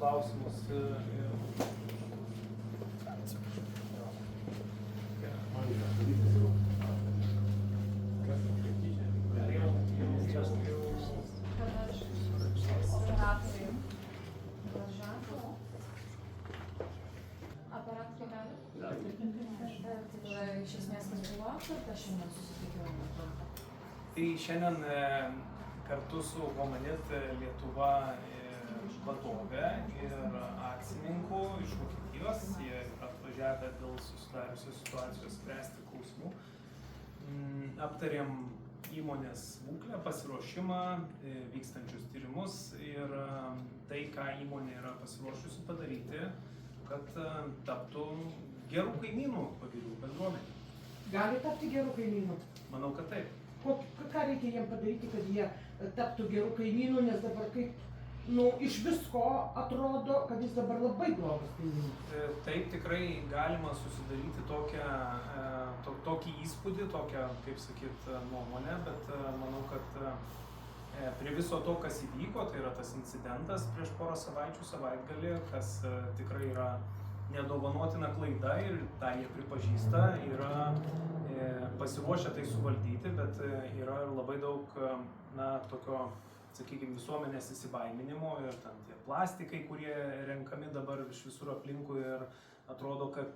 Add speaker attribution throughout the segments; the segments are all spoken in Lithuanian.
Speaker 1: klausimus.
Speaker 2: Iš esmės, kas buvo aptarta šiandien susitikimo metu?
Speaker 1: Tai šiandien kartu su Humanit Lietuva vadovė ir akcininkų iš Vokietijos, jie atvažiavę dėl susidariusios situacijos spręsti klausimų, aptarėm įmonės būklę, pasiruošimą, vykstančius tyrimus ir tai, ką įmonė yra pasiruošusi padaryti, kad taptų gerų kaimynų Pagirių bendruomenė.
Speaker 3: Gali tapti gerų kaimynų?
Speaker 1: Manau, kad taip.
Speaker 3: Ką reikia jiem padaryti, kad jie taptų gerų kaimynų, nes dabar kaip, iš visko atrodo, kad jis dabar labai blogas kaimynas.
Speaker 1: Taip, tikrai galima susidaryti tokį įspūdį, tokią, kaip sakyt, nuomonę, bet manau, kad prie viso to, kas įvyko, tai yra tas incidentas prieš porą savaičių savaitgalį, kas tikrai yra nedovanotina klaida ir tą jie pripažįsta, yra pasiruošę tai suvaldyti, bet yra labai daug, tokio, sakykime, visuomenės įsibaiminimo ir ten tie plastikai, kurie renkami dabar iš visur aplinkui ir atrodo, kad,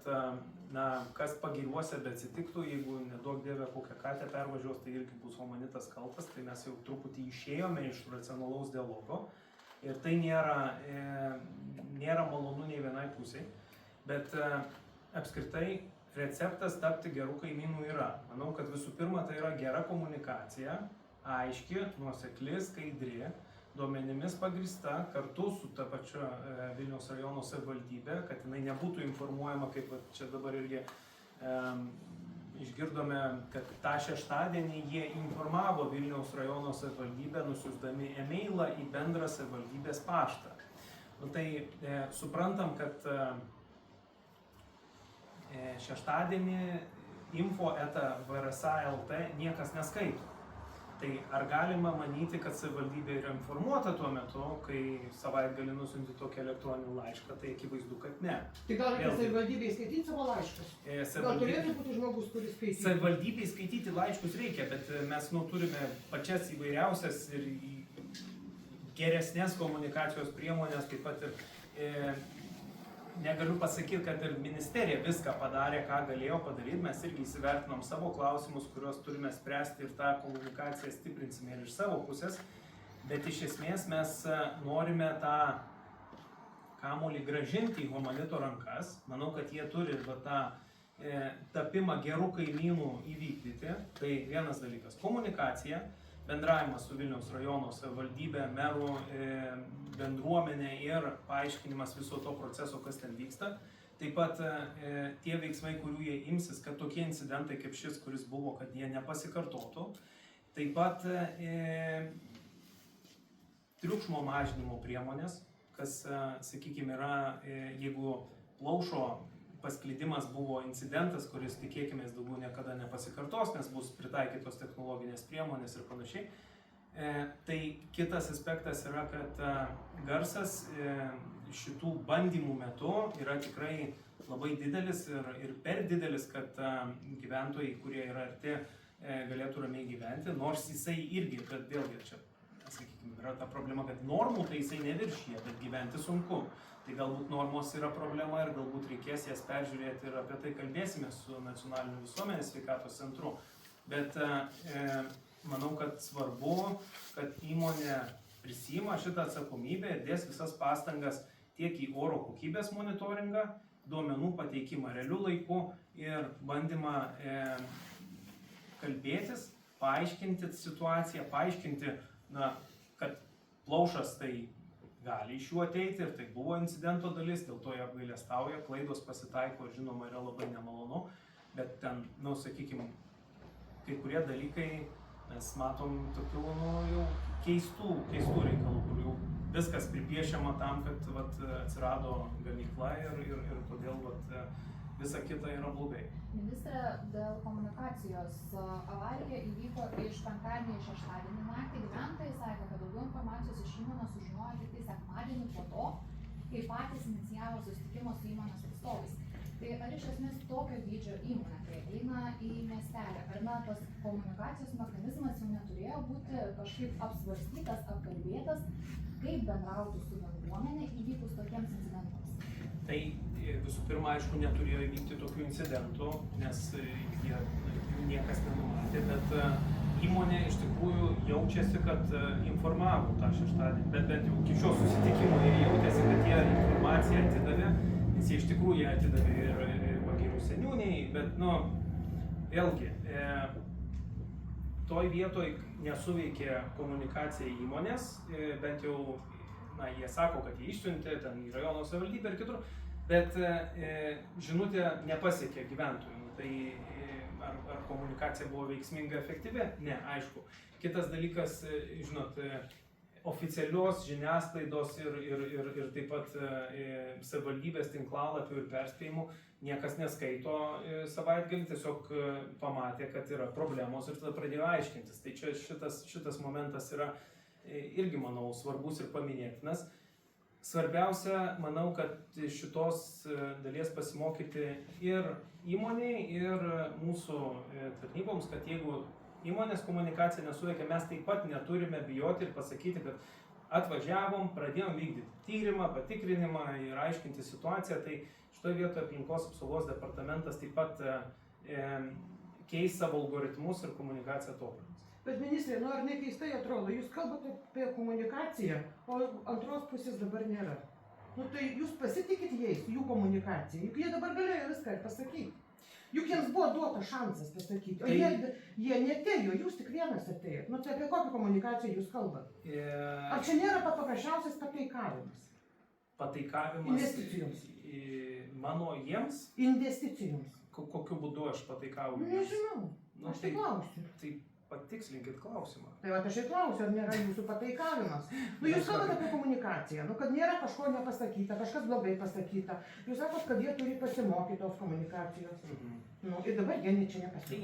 Speaker 1: kas Pagiriuose beatsitiktų, jeigu neduok dieve kokią katę pervažiuos, tai irgi bus Humanitas kaltas, tai mes jau truputį išėjome iš racionalaus dialogo ir tai nėra malonu nei vienai pusiai. Bet apskritai receptas tapti gerų kaimynų yra. Manau, kad visų pirma tai yra gera komunikacija, aiški, nuosekli, skaidri, duomenimis pagrįsta, kartu su ta pačia Vilniaus rajono savivaldybė, kad jinai nebūtų informuojama, kaip čia dabar irgi išgirdome, kad tą šeštadienį jie informavo Vilniaus rajono savivaldybę, nusiųsdami e-mailą į bendrą savivaldybės paštą. Tai suprantam, kad šeštadienį info@vrsa.lt niekas neskaito. Tai ar galima manyti, kad savivaldybė yra informuota tuo metu, kai savaitgalį nusiunti tokį elektroninį laišką, tai akivaizdu, kad ne.
Speaker 3: Tai gal reikia savivaldybei skaityti savo laiškus? Gal turėtų būti žmogus, kuris skaitytų?
Speaker 1: Savivaldybei skaityti laiškus reikia, bet mes turime pačias įvairiausias ir geresnės komunikacijos priemonės, taip pat ir negaliu pasakyti, kad ir ministerija viską padarė, ką galėjo padaryti. Mes irgi įsivertinom savo klausimus, kuriuos turime spręsti ir tą komunikaciją stiprinsime ir iš savo pusės. Bet iš esmės mes norime tą kamuolį grąžinti į Humanito rankas. Manau, kad jie turi tą tapimą gerų kaimynų įvykdyti. Tai vienas dalykas - komunikacija, bendravimas su Vilniaus rajono savivaldybė, merų, bendruomenė ir paaiškinimas viso to proceso, kas ten vyksta. Taip pat tie veiksmai, kurių jie imsis, kad tokie incidentai kaip šis, kuris buvo, kad jie nepasikartotų. Taip pat triukšmo mažinimo priemonės, kas, sakykime, yra, jeigu plaušo pasklidimas buvo incidentas, kuris tikėkime daugiau niekada nepasikartos, nes bus pritaikytos technologinės priemonės ir panašiai. Tai kitas aspektas yra, kad garsas šitų bandymų metu yra tikrai labai didelis ir per didelis, kad gyventojai, kurie yra arti, galėtų ramiai gyventi, nors jisai irgi, bet vėlgi čia, sakykime, yra ta problema, kad normų tai jisai neviršyje, bet gyventi sunku. Tai galbūt normos yra problema ir galbūt reikės jas peržiūrėti ir apie tai kalbėsime su Nacionaliniu visuomenės sveikatos centru. Bet manau, kad svarbu, kad įmonė prisiima šitą atsakomybę ir dės visas pastangas tiek į oro kokybės monitoringą, duomenų pateikimą realiu laiku ir bandymą kalbėtis, paaiškinti situaciją, paaiškinti, kad plaušas tai gali iš jų ateiti ir tai buvo incidento dalis, dėl to jie apgailestauja, klaidos pasitaiko ir žinoma yra labai nemalonu, bet ten, sakykime, kai kurie dalykai mes matom tokių, jau keistų reikalų, kur jau viskas pripiešiama tam, kad atsirado gamykla ir todėl visa kita yra blogai.
Speaker 2: Ministre, dėl komunikacijos avarija įvyko iš penktadienį į šeštadienį naktį. Gyventojai sakė, kad daugiau informacijos iš įmonės sužinojo tik sekmadienį po to, kai patys inicijavo susitikimą su įmonės atstovais. Tai ar iš esmės tokio dydžio įmonė, kai ateina į miestelį, ar na, tas komunikacijos mechanizmas jau neturėjo būti kažkaip apsvarstytas, apkalbėtas, kaip bendrauti su bendruomenė įvykus tokiems incidentams?
Speaker 1: Tai visų pirma, aišku, neturėjo įvykti tokių incidentų, nes jų niekas nenumatė, bet įmonė iš tikrųjų jaučiasi, kad informavo tą šeštadienį, bet bent jau iki šio susitikimo jie jautėsi, kad jie informaciją atidavė, nes jie iš tikrųjų ją atidavė ir pagyrų seniūniai, bet, vėlgi, toj vietoj nesuveikė komunikacija įmonės, bent jau, jie sako, kad jie išsiuntė ten į rajono savivaldybę ir kitur, bet žinutė nepasiekė gyventojų. Tai ar komunikacija buvo veiksminga, efektyvi? Ne, aišku. Kitas dalykas, žinot, oficialios žiniasklaidos ir taip pat savivaldybės tinklalapių ir perspėjimų niekas neskaito savaitgalį, tiesiog pamatė, kad yra problemos ir tada pradėjo aiškintis. Tai čia šitas momentas yra irgi, manau, svarbus ir paminėtinas. Svarbiausia, manau, kad šitos dalies pasimokyti ir įmoniai, ir mūsų tarnyboms, kad jeigu įmonės komunikacija nesuveikia, mes taip pat neturime bijoti ir pasakyti, kad atvažiavom, pradėjom vykdyti tyrimą, patikrinimą ir aiškinti situaciją. Tai šitoje vietoje aplinkos apsaugos departamentas taip pat keis savo algoritmus ir komunikaciją tobulins.
Speaker 3: Bet ministrė, ar ne keistai atrodo, jūs kalbate apie komunikaciją, o antros pusės dabar nėra. Tai jūs pasitikit jais, jų komunikacija, juk jie dabar galėjo viską ir pasakyti. Juk jiems buvo duotas šansas pasakyti, o jie netėjo, jūs tik vienas atėjot. Tai apie kokią komunikaciją jūs kalbate? Ar čia nėra paprasčiausias pataikavimas?
Speaker 1: Pataikavimas?
Speaker 3: Investicijoms.
Speaker 1: Mano jiems?
Speaker 3: Investicijoms.
Speaker 1: Kokiu būdu aš pataikavau?
Speaker 3: Nežinau, aš tai klausiu.
Speaker 1: Tai patikslinkit klausimą.
Speaker 3: Tai aš ir klausiu, ar nėra jūsų pataikavimas. Jūs kalbate apie komunikaciją, kad nėra kažko nepasakyta, kažkas blogai pasakyta. Jūs sakot, kad jie turi pasimokyti tos komunikacijos. Ir dabar jie čia nepasimokė.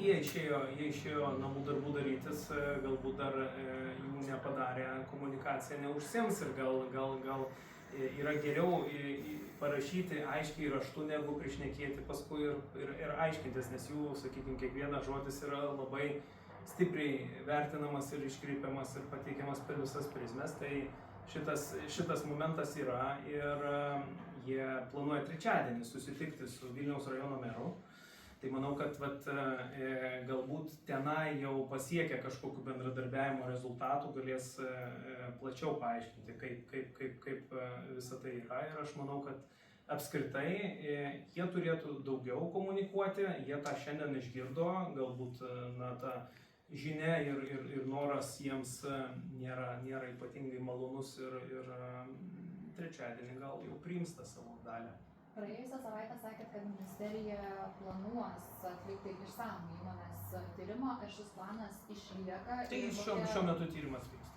Speaker 1: Jie išėjo namų darbų darytis, galbūt dar jų nepadarė, komunikacija neužsims ir gal yra geriau parašyti aiškiai raštu, negu prišnekėti paskui ir aiškintis, nes jų, sakykime, kiekvienas žodis yra labai stipriai vertinamas ir iškreipiamas ir pateikiamas per visas prizmes. Tai šitas momentas yra ir jie planuoja trečiadienį susitikti su Vilniaus rajono meru. Tai manau, kad galbūt tenai jau pasiekę kažkokiu bendradarbiavimo rezultatų galės plačiau paaiškinti, kaip visa tai yra. Ir aš manau, kad apskritai jie turėtų daugiau komunikuoti, jie tą šiandien išgirdo, galbūt ta žinia ir noras jiems nėra ypatingai malonus ir trečiadienį gal jau priims tą savo dalį.
Speaker 2: Praėjusią savaitę sakėt, kad ministerija planuos atlikti išsamų įmonės tyrimą, ar šis planas išlieka?
Speaker 1: Tai šiuo metu tyrimas vyksta.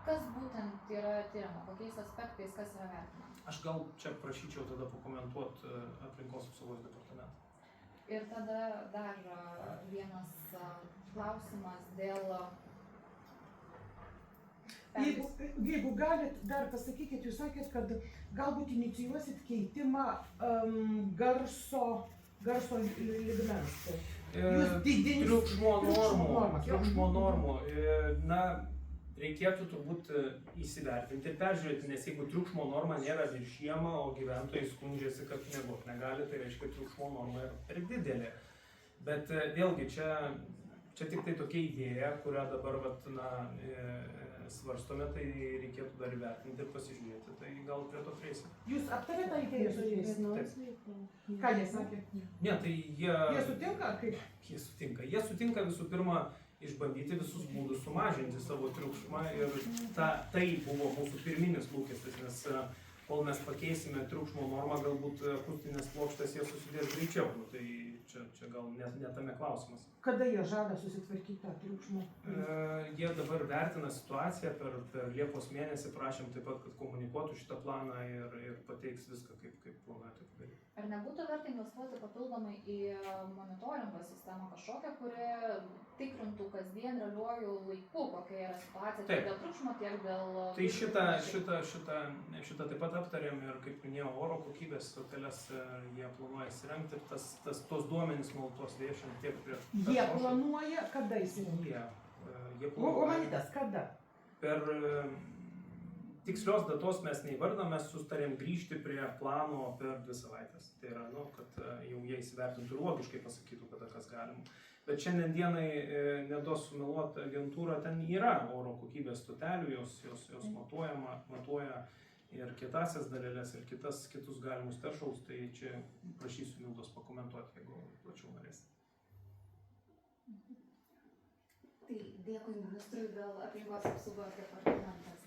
Speaker 2: Kas būtent yra tyriama, kokiais aspektais, kas yra vertinama?
Speaker 1: Aš gal čia prašyčiau tada pakomentuoti aplinkos apsaugos departamentą.
Speaker 2: Ir tada dar vienas klausimas dėl...
Speaker 3: Jeigu galit, dar pasakykit, jūs sakėt, kad galbūt inicijuosit keitimą garso lygmens.
Speaker 1: Triukšmo normų. Reikėtų turbūt įsivertinti ir peržiūrėti, nes jeigu triukšmo norma nėra viršijama, o gyventojai skundžiasi, kad miegoti negali, tai reiškia, kad triukšmo norma yra per didelė. Bet vėlgi, čia tik tai tokia idėja, kurią dabar svarstome, tai reikėtų dar įvertinti ir pasižiūrėti, tai gal prie to prieisim.
Speaker 3: Jūs aptarėte tą idėją su jais? Ką jie sakė?
Speaker 1: Ne, tai
Speaker 3: jie sutinka?
Speaker 1: Kaip? Jie sutinka visų pirma išbandyti visus būdus sumažinti savo triukšmą ir tai buvo mūsų pirminis lūkestis, nes kol mes pakeisime triukšmo normą, galbūt akustinės plokštės jie susidės greičiau, tai čia gal ne tame klausimas.
Speaker 3: Kada jie žada susitvarkyti tą triukšmą?
Speaker 1: Jie dabar vertina situaciją, per Liepos mėnesį prašėm taip pat, kad komunikuotų šitą planą ir pateiks viską, kaip planuoja tai padaryti.
Speaker 2: Ar nebūtų verta investuoti papildomai į monitoringo sistemą kažkokią, kuri tikrintų kasdien realiuoju laiku, kokia yra situacija, tiek dėl triukšmo, tiek dėl...
Speaker 1: Tai šitą taip pat aptarėm ir, kaip minėjau, oro kokybės stoteles jie planuoja įsirengti ir tos duomenys nuolatos viešinti tiek prieš...
Speaker 3: Jie planuoja, kada įsirengti?
Speaker 1: Jie planuoja...
Speaker 3: Humanitas, kada?
Speaker 1: Per tikslios datos mes neįvardom, mes sustarėm grįžti prie plano per 2 savaitės. Tai yra, kad jau jie įsivertintų ir logiškai pasakytų, kada kas galima. Bet šiandien dienai, neduos sumeluot, agentūra ten yra oro kokybės stotelių, jos matuoja ir kietąsias daleles, ir kitus galimus teršalus, tai čia prašysiu Mildos pakomentuoti, jeigu plačiau norės.
Speaker 2: Tai dėkui ministrui, gal aplinkos apsaugos departamentas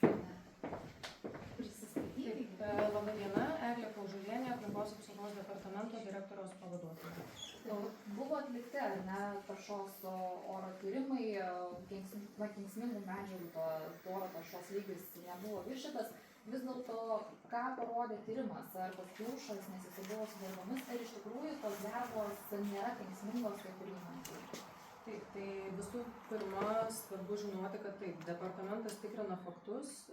Speaker 2: prisistatyti.
Speaker 4: Labą dieną, Eglė Kaužulienė, aplinkos apsaugos departamento direktoriaus pavaduotoja.
Speaker 2: Buvo atlikti, ar ne, taršos oro tyrimai, kenksmingų medžiagų oro taršos lygis nebuvo viršytas. Vis dėlto, ką parodė tyrimas, ar tas pliušas, nes jis buvo su darbomis, ar iš tikrųjų tos dervos nėra kenksmingos, kaip ir įmantai?
Speaker 4: Taip, tai visų pirma, svarbu žinoti, kad taip, departamentas tikrina faktus,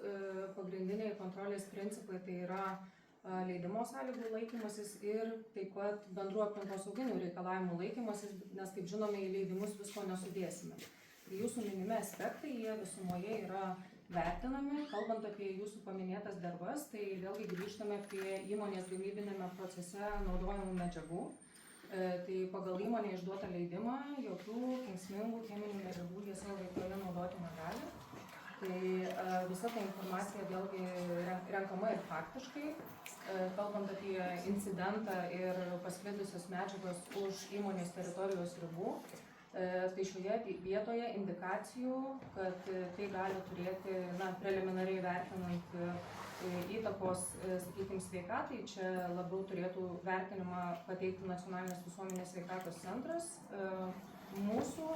Speaker 4: pagrindiniai kontrolės principai tai yra leidimo sąlygų laikymasis ir taip pat bendrų aplinkosauginių reikalavimų laikymasis, nes kaip žinome, į leidimus visko nesudėsime. Jūsų minimi aspektai, jie visumoje yra vertinami, kalbant apie jūsų paminėtas dervas, tai vėlgi grįžtame prie įmonės gamybinėme procese naudojamų medžiagų. Tai pagal įmonę išduotą leidimą jokių kenksmingų cheminių medžiagų jie savo veikloje naudoti negali. Tai visa ta informacija vėlgi renkama ir faktiškai, kalbant apie incidentą ir pasklidusias medžiagas už įmonės teritorijos ribų. Tai šioje vietoje indikacijų, kad tai gali turėti, preliminariai vertinant įtakos, sakykime, sveikatai, čia labiau turėtų vertinimą pateikti Nacionalinės visuomenės sveikatos centras. Mūsų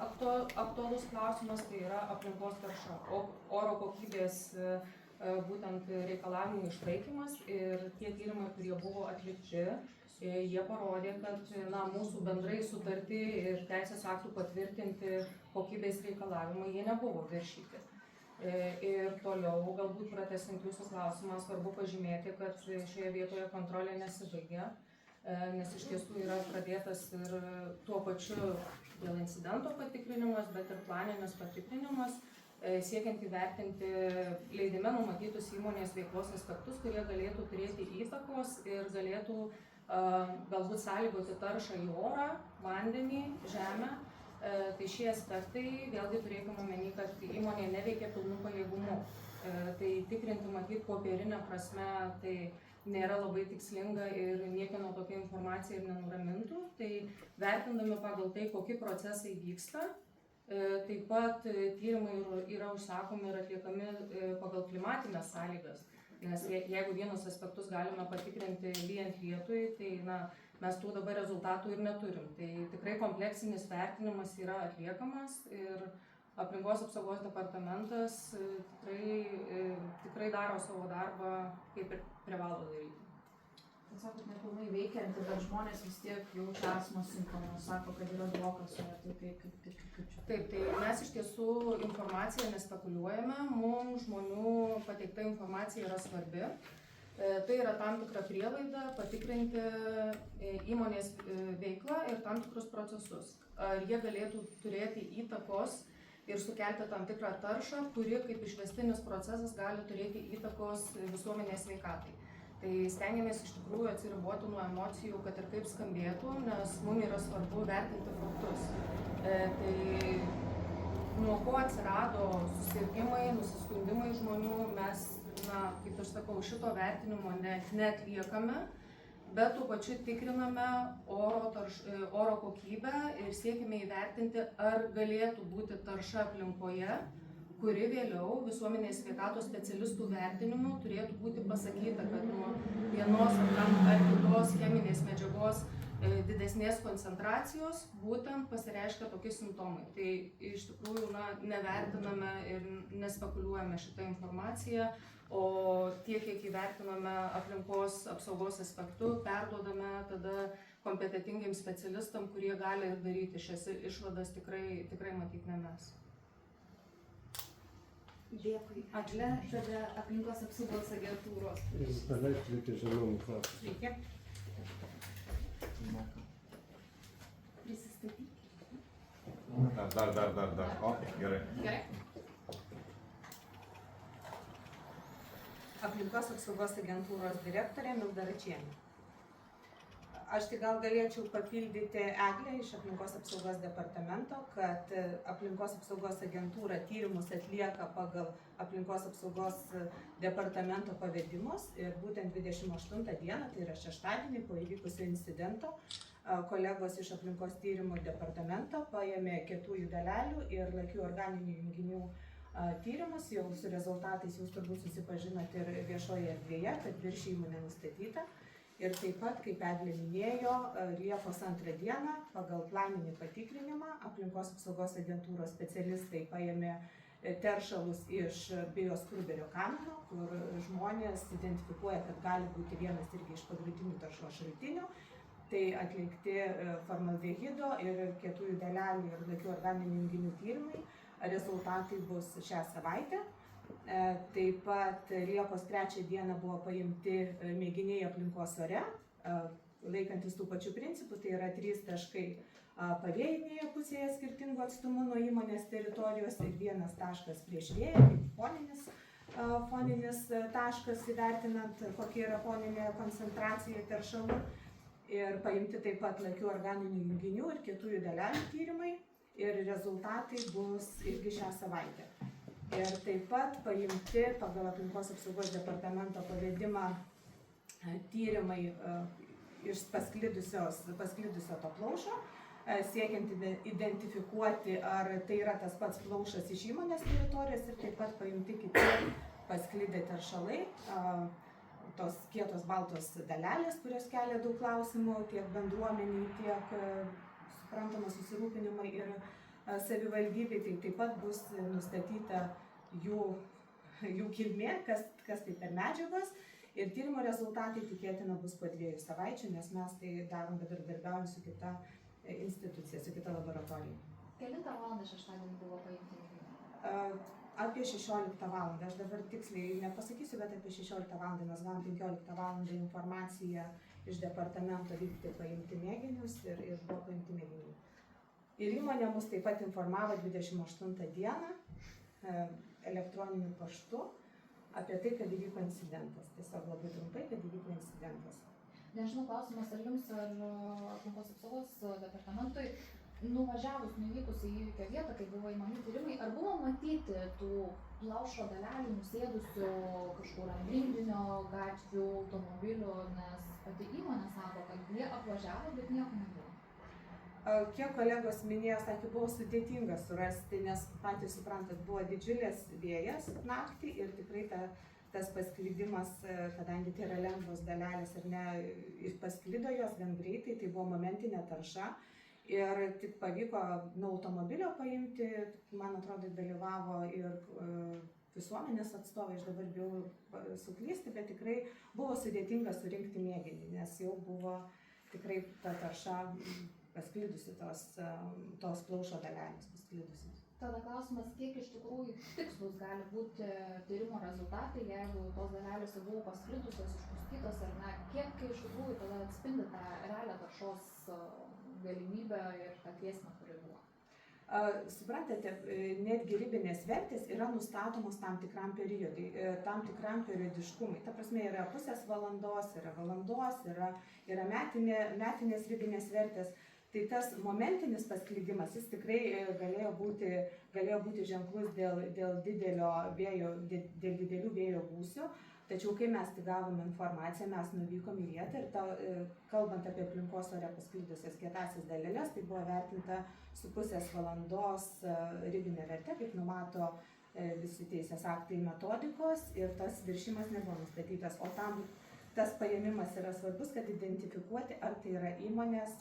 Speaker 4: aktualus klausimas tai yra aplinkos tarša, oro kokybės būtent reikalavimų išlaikymas ir tie tyrimai, kurie buvo atlikti, jie parodė, kad mūsų bendrai sutarti ir teisės aktų patvirtinti kokybės reikalavimai jie nebuvo viršyti. Ir toliau, galbūt pratęsiant jūsų klausimą, svarbu pažymėti, kad šioje vietoje kontrolė nesibaigia, nes iš tiesų yra pradėtas ir tuo pačiu dėl incidento patikrinimas, bet ir planinis patikrinimas, siekiant įvertinti leidime numatytus įmonės veiklos aspektus, kurie galėtų turėti įtakos ir galėtų galbūt sąlygoti taršą į orą, vandenį, žemę. Tai šie aspektai vėlgi turėkime omeny, kad įmonė neveikia pilnų pajėgumų. Tai tikrinti matyti popierinę prasme tai nėra labai tikslinga ir niekieno tokia informacija ir nenuramintų. Tai vertindami pagal tai, kokie procesai vyksta, taip pat tyrimai yra užsakomi ir atliekami pagal klimatinės sąlygas. Nes jeigu vienus aspektus galime patikrinti lyjant lietui, tai mes tų dabar rezultatų ir neturim. Tai tikrai kompleksinis vertinimas yra atliekamas ir aplinkos apsaugos departamentas tikrai daro savo darbą, kaip ir privalo daryti.
Speaker 2: Tiesiog nepilnai veikianti, bet žmonės vis tiek jaučia astmos simptomus, sako, kad yra blokas, tai kaip čia?
Speaker 4: Taip, tai mes iš tiesų informaciją nespekuliuojame, mums žmonių pateikta informacija yra svarbi. Tai yra tam tikra prielaida patikrinti įmonės veiklą ir tam tikrus procesus. Ar jie galėtų turėti įtakos ir sukelti tam tikrą taršą, kuri kaip išvestinis procesas gali turėti įtakos visuomenės sveikatai. Tai stengiamės iš tikrųjų atsiriboti nuo emocijų, kad ir kaip skambėtų, nes mums yra svarbu vertinti faktus. Tai nuo ko atsirado susirgimai, nusiskundimai žmonių, mes, kaip ir sakau, šito vertinimo neatliekame, bet tuo pačiu tikriname oro kokybę ir siekime įvertinti, ar galėtų būti tarša aplinkoje, kuri vėliau visuomenės sveikatos specialistų vertinimu turėtų būti pasakyta, kad nuo vienos ar kitos cheminės medžiagos didesnės koncentracijos būtent pasireiškia tokie simptomai. Tai iš tikrųjų nevertiname ir nespekuliuojame šitą informaciją, o tiek, kiek įvertiname aplinkos apsaugos aspektų, perduodame tada kompetentingiems specialistam, kurie gali ir daryti šias išvadas, tikrai matyti ne mes.
Speaker 2: Dėkui. Ačiū. Tada aplinkos apsaugos agentūros.
Speaker 5: Sveiki, žinoma, klausimas.
Speaker 3: Sveiki.
Speaker 2: Prisistatykite.
Speaker 6: Dar. O, gerai.
Speaker 2: Gerai.
Speaker 4: Aplinkos apsaugos agentūros direktorė Milda Račienė. Aš tik gal galėčiau papildyti Eglę iš aplinkos apsaugos departamento, kad aplinkos apsaugos agentūra tyrimus atlieka pagal aplinkos apsaugos departamento pavedimus ir būtent 28 dieną, tai yra šeštadienį po įvykusio incidento, kolegos iš aplinkos tyrimų departamento paėmė kietųjų dalelių ir lakių organinių junginių tyrimus, jau su rezultatais jūs turbūt susipažinote ir viešoje erdvėje, kad viršijimų nenustatyta. Ir taip pat, kaip Eglė minėjo, Liepos 2 dieną pagal planinį patikrinimą aplinkos apsaugos agentūros specialistai paėmė teršalus iš bioskruberio kamino, kur žmonės identifikuoja, kad gali būti vienas irgi iš pagrindinių taršos šaltinių. Tai atlikti formaldehido ir kietųjų dalelių ir lakių organinių junginių tyrimai. Rezultatai bus šią savaitę. Taip pat Liepos 3 dieną buvo paimti mėginiai aplinkos ore, laikantis tų pačių principų, tai yra 3 taškai pavėjinėje pusėje skirtingų atstumų nuo įmonės teritorijos ir 1 taškas prieš vėją, kaip foninis taškas įvertinant, kokia yra foninė koncentracija teršalų. Ir paimti taip pat lakių organinių junginių ir kietųjų dalelių tyrimai ir rezultatai bus irgi šią savaitę. Ir taip pat paimti pagal aplinkos apsaugos departamento pavedimą tyrimai iš pasklidusio to plaušo, siekiant identifikuoti, ar tai yra tas pats plaušas iš įmonės teritorijos ir taip pat paimti kiti pasklidę teršalai, tos kietos baltos dalelės, kurios kelia daug klausimų tiek bendruomeniai, tiek suprantama susirūpinimai ir savivaldybei, tai taip pat bus nustatyta jų kilmė, kas tai per medžiagos ir tyrimo rezultatai tikėtina bus po 2 savaičių, nes mes tai darom bendradarbiaujant su kita institucija, su kita laboratorija.
Speaker 2: Kelintą valandą šeštadienį buvo paimti mėginiai?
Speaker 4: Apie 16 valandą, aš dabar tiksliai nepasakysiu, bet apie 16 valandą mes gavom 15 valandą informaciją iš departamento vykti paimti mėginius ir buvo paimti mėginiai. Ir įmonė mus taip pat informavo 28 dieną elektroniniu paštu apie tai, kad įvyko incidentas. Tiesiog labai trumpai, kad įvyko incidentas.
Speaker 2: Nežinau, klausimas ar jums, ar aplinkos apsaugos departamentui, nuvažiavus, nuvykus į įvykio vietą, kai buvo įmami tyrimai, ar buvo matyti tų plaušo dalelių nusėdusių kažkur ant grindinio, gatvių, automobilių, nes pati įmonė sako, kad jie apvažiavo, bet nieko nebuvo.
Speaker 4: Kiek kolegos minėjo, sakė, buvo sudėtinga surasti, nes patys suprantat, buvo didžiulės vėjas naktį ir tikrai tas pasklidimas, kadangi tai yra lengvos dalelės ir ne, pasklido jos gan greitai, tai buvo momentinė tarša ir tik pavyko nuo automobilio paimti, man atrodo, dalyvavo ir visuomenės atstovai, aš dabar bijau suklysti, bet tikrai buvo sudėtinga surinkti mėginį, nes jau buvo tikrai ta tarša pasklidusi tos plaušo dalelės pasklidusios.
Speaker 2: Tada klausimas, kiek iš tikrųjų tikslus gali būti tyrimo rezultatai, jeigu tos dalelės buvo pasklidusios, išpustytos, ar ne, kiek iš tikrųjų tada atspindi tą realią taršos galimybę ir tą grėsmę, kuri buvo?
Speaker 4: Suprantate, netgi ribinės vertės yra nustatomos tam tikram periodui, tam tikram periodiškumui. Ta prasme, yra pusės valandos, yra valandos, yra metinės ribinės vertės. Tai tas momentinis pasklidimas, jis tikrai galėjo būti ženklus dėl didelių vėjo gūsių. Tačiau, kai mes tik gavome informaciją, mes nuvykom į vietą ir kalbant apie aplinkos ore pasklidusias kietąsias daleles, tai buvo vertinta su pusės valandos ribinė vertė, kaip numato visi teisės aktai metodikos ir tas viršimas nebuvo nustatytas. O tam tas paėmimas yra svarbus, kad identifikuoti, ar tai yra įmonės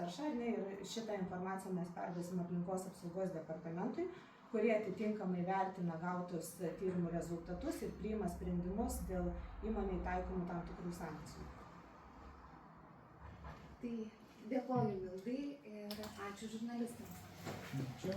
Speaker 4: tarša, ir šitą informaciją mes perduosim aplinkos apsaugos departamentui, kurie atitinkamai vertina gautus tyrimų rezultatus ir priima sprendimus dėl įmonei taikomų tam tikrų sankcijų.
Speaker 2: Tai dėkoju Mildai ir ačiū žurnalistams.
Speaker 5: Čia.